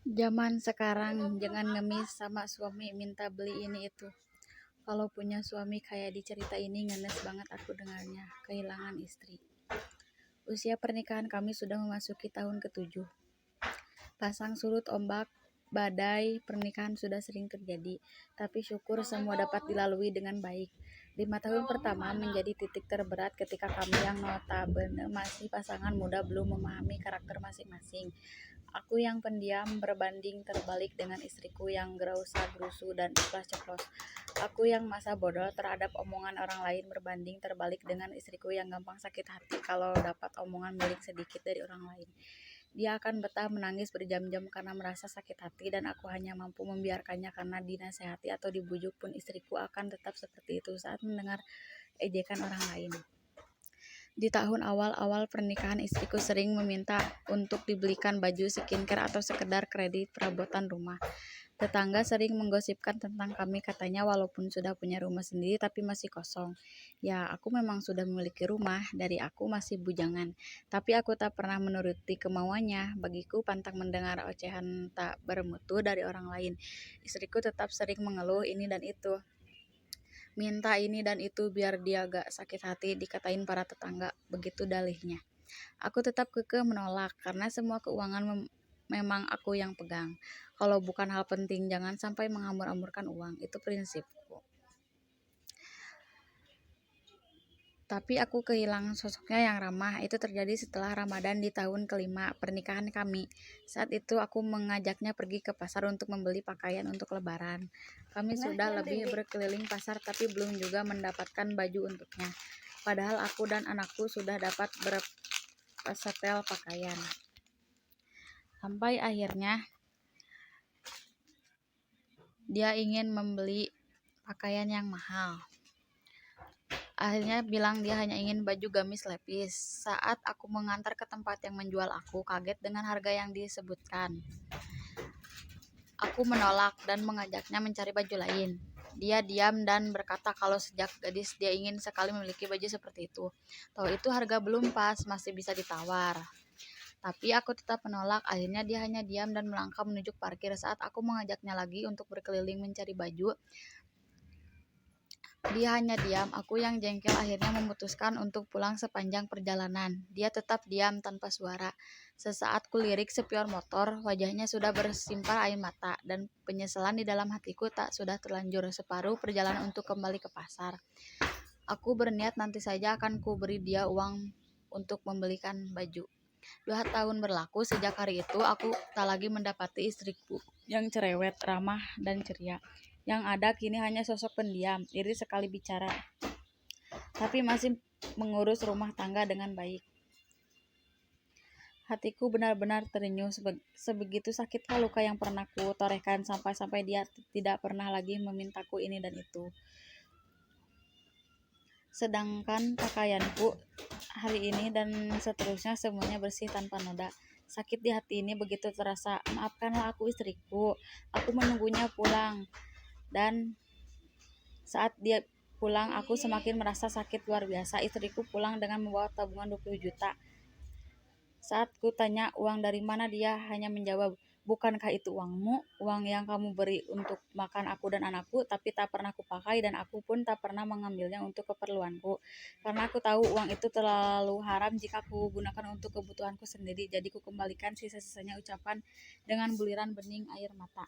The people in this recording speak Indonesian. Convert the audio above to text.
Zaman sekarang jangan ngemis sama suami minta beli ini itu. Kalau punya suami kayak di cerita ini ngenes banget aku dengarnya, kehilangan istri. Usia pernikahan kami sudah memasuki tahun ke-7. Pasang surut ombak, badai, pernikahan sudah sering terjadi, tapi syukur semua dapat dilalui dengan baik. 5 tahun pertama menjadi titik terberat ketika kami yang notabene masih pasangan muda belum memahami karakter masing-masing. Aku yang pendiam berbanding terbalik dengan istriku yang gerusa-gerusu dan ceplas-ceplos. Aku yang masa bodoh terhadap omongan orang lain berbanding terbalik dengan istriku yang gampang sakit hati kalau dapat omongan milik sedikit dari orang lain. Dia akan betah menangis berjam-jam karena merasa sakit hati dan aku hanya mampu membiarkannya karena dinasehati atau dibujuk pun istriku akan tetap seperti itu saat mendengar ejekan orang lain. Di tahun awal-awal pernikahan istriku sering meminta untuk dibelikan baju skincare atau sekedar kredit perabotan rumah. Tetangga sering menggosipkan tentang kami katanya walaupun sudah punya rumah sendiri tapi masih kosong. Ya, aku memang sudah memiliki rumah, dari aku masih bujangan. Tapi aku tak pernah menuruti kemauannya. Bagiku pantang mendengar ocehan tak bermutu dari orang lain. Istriku tetap sering mengeluh ini dan itu. Minta ini dan itu biar dia gak sakit hati dikatain para tetangga. Begitu dalihnya. Aku tetap kekeh menolak karena semua keuangan memang aku yang pegang. Kalau bukan hal penting jangan sampai menghambur-hamburkan uang. Itu prinsipku. Tapi aku kehilangan sosoknya yang ramah. Itu terjadi setelah Ramadan di tahun kelima pernikahan kami. Saat itu aku mengajaknya pergi ke pasar untuk membeli pakaian untuk lebaran. Kami sudah lebih berkeliling pasar tapi belum juga mendapatkan baju untuknya. Padahal aku dan anakku sudah dapat bersetel pakaian. Sampai akhirnya dia ingin membeli pakaian yang mahal. Akhirnya bilang dia hanya ingin baju gamis lepis. Saat aku mengantar ke tempat yang menjual, aku kaget dengan harga yang disebutkan. Aku menolak dan mengajaknya mencari baju lain. Dia diam dan berkata kalau sejak gadis dia ingin sekali memiliki baju seperti itu. Tahu itu harga belum pas, masih bisa ditawar. Tapi aku tetap menolak. Akhirnya dia hanya diam dan melangkah menuju parkir. Saat aku mengajaknya lagi untuk berkeliling mencari baju, dia hanya diam. Aku yang jengkel akhirnya memutuskan untuk pulang sepanjang perjalanan. Dia tetap diam tanpa suara. Sesaat kulirik spion motor, wajahnya sudah bersimpar air mata dan penyesalan di dalam hatiku tak sudah terlanjur separuh perjalanan untuk kembali ke pasar. Aku berniat nanti saja akan kuberi dia uang untuk membelikan baju. 2 tahun berlaku sejak hari itu aku tak lagi mendapati istriku yang cerewet, ramah, dan ceria. Yang ada kini hanya sosok pendiam, iri sekali bicara, tapi masih mengurus rumah tangga dengan baik. Hatiku benar-benar terenyuh, sebegitu sakitkah luka yang pernah ku torehkan sampai-sampai dia tidak pernah lagi memintaku ini dan itu. Sedangkan pakaianku hari ini dan seterusnya semuanya bersih tanpa noda. Sakit di hati ini begitu terasa. Maafkanlah aku istriku. Aku menunggunya pulang. Dan saat dia pulang aku semakin merasa sakit luar biasa. Istriku pulang dengan membawa tabungan 20 juta. Saat ku tanya uang dari mana, dia hanya menjawab, bukankah itu uangmu, uang yang kamu beri untuk makan aku dan anakku, tapi tak pernah kupakai dan aku pun tak pernah mengambilnya untuk keperluanku. Karena aku tahu uang itu terlalu haram jika ku gunakan untuk kebutuhanku sendiri, jadi ku kembalikan sisa-sisanya ucapan dengan buliran bening air mata.